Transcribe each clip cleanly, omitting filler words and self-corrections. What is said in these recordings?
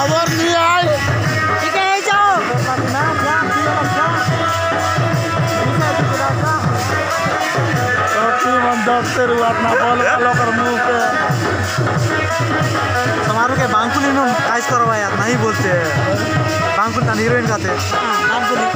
खबर नहीं आई ठीक है जाओ दफ्तर अपना बॉल कर मुंह पे समारोह के बांकुली में काज करो यार नहीं बोलते बांकुली का हीरोइन खाते बांकुली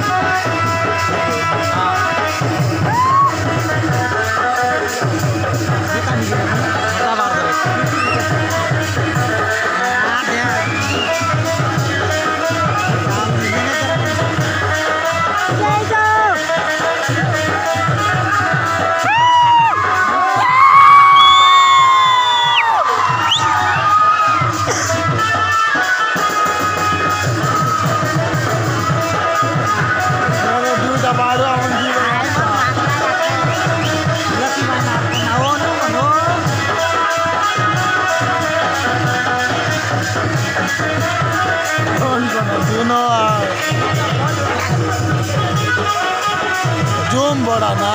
जूम बड़ा ना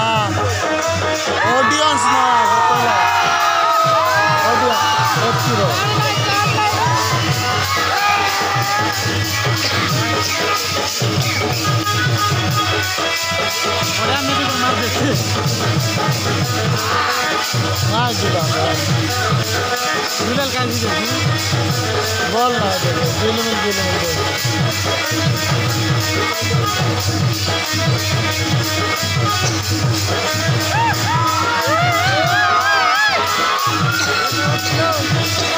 ऑडियंस ना बोल ना दिल में No.